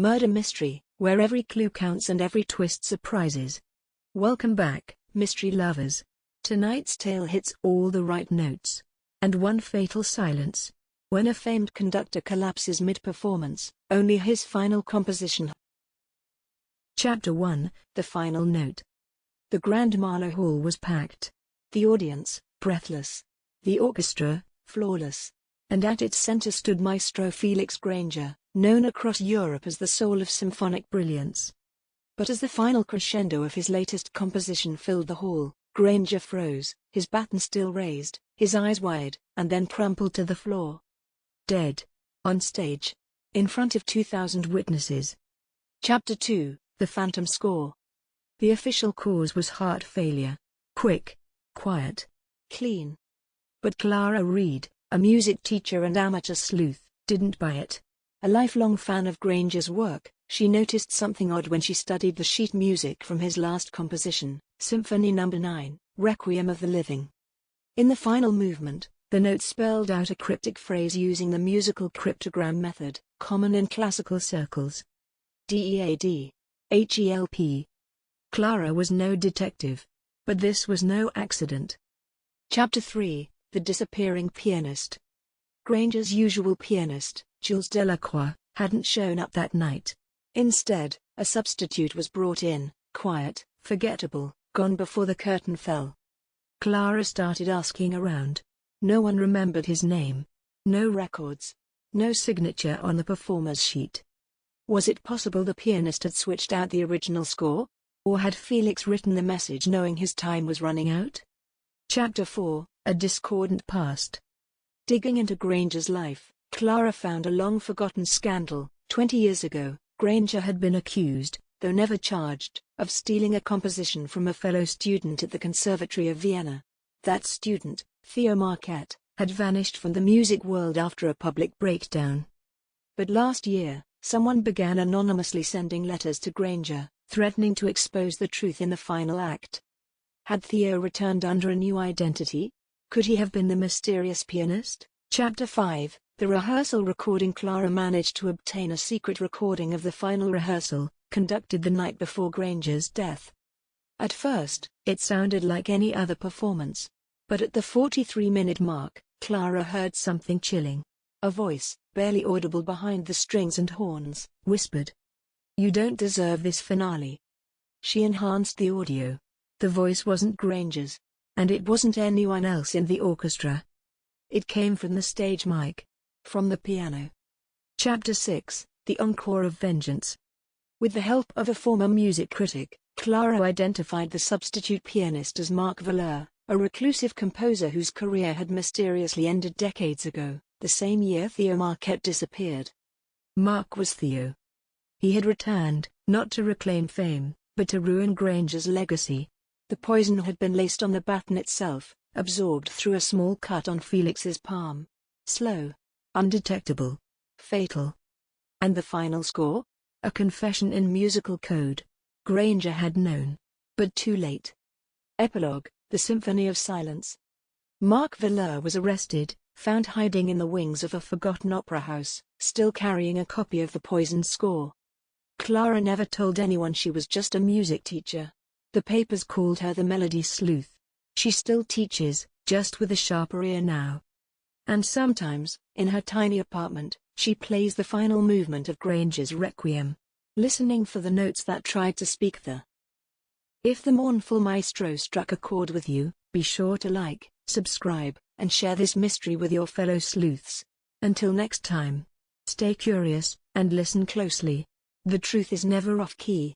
Murder mystery, where every clue counts and every twist surprises. Welcome back, mystery lovers. Tonight's tale hits all the right notes. And one fatal silence. When a famed conductor collapses mid-performance, only his final composition. Chapter 1, The Final Note. The Grand Marlowe Hall was packed. The audience, breathless. The orchestra, flawless. And at its center stood Maestro Felix Granger, known across Europe as the soul of symphonic brilliance. But as the final crescendo of his latest composition filled the hall, Granger froze, his baton still raised, his eyes wide, and then crumpled to the floor. Dead. On stage. In front of 2,000 witnesses. Chapter 2, The Phantom Score. The official cause was heart failure. Quick, quiet, clean. But Clara Reed, a music teacher and amateur sleuth, didn't buy it. A lifelong fan of Granger's work, she noticed something odd when she studied the sheet music from his last composition, Symphony No. 9, Requiem of the Living. In the final movement, the notes spelled out a cryptic phrase using the musical cryptogram method, common in classical circles. DEAD. HELP. Clara was no detective. But this was no accident. Chapter 3, The Disappearing Pianist. Granger's usual pianist, Jules Delacroix, hadn't shown up that night. Instead, a substitute was brought in, quiet, forgettable, gone before the curtain fell. Clara started asking around. No one remembered his name. No records. No signature on the performer's sheet. Was it possible the pianist had switched out the original score? Or had Felix written the message knowing his time was running out? Chapter 4, A Discordant Past. Digging into Granger's life, Clara found a long-forgotten scandal. 20 years ago, Granger had been accused, though never charged, of stealing a composition from a fellow student at the Conservatory of Vienna. That student, Theo Marquette, had vanished from the music world after a public breakdown. But last year, someone began anonymously sending letters to Granger, threatening to expose the truth in the final act. Had Theo returned under a new identity? Could he have been the mysterious pianist? Chapter 5, The Rehearsal Recording. Clara managed to obtain a secret recording of the final rehearsal, conducted the night before Granger's death. At first, it sounded like any other performance. But at the 43-minute mark, Clara heard something chilling. A voice, barely audible behind the strings and horns, whispered, "You don't deserve this finale." She enhanced the audio. The voice wasn't Granger's. And it wasn't anyone else in the orchestra. It came from the stage mic. From the piano. Chapter 6, The Encore of Vengeance. With the help of a former music critic, Clara identified the substitute pianist as Marc Valeur, a reclusive composer whose career had mysteriously ended decades ago, the same year Theo Marquette disappeared. Marc was Theo. He had returned, not to reclaim fame, but to ruin Granger's legacy. The poison had been laced on the baton itself, absorbed through a small cut on Felix's palm. Slow. Undetectable. Fatal. And the final score? A confession in musical code. Granger had known. But too late. Epilogue, The Symphony of Silence. Marc Valeur was arrested, found hiding in the wings of a forgotten opera house, still carrying a copy of the poisoned score. Clara never told anyone she was just a music teacher. The papers called her the melody sleuth. She still teaches, just with a sharper ear now. And sometimes, in her tiny apartment, she plays the final movement of Granger's Requiem, listening for the notes that tried to speak the. If the Mournful Maestro struck a chord with you, be sure to like, subscribe, and share this mystery with your fellow sleuths. Until next time, stay curious, and listen closely. The truth is never off-key.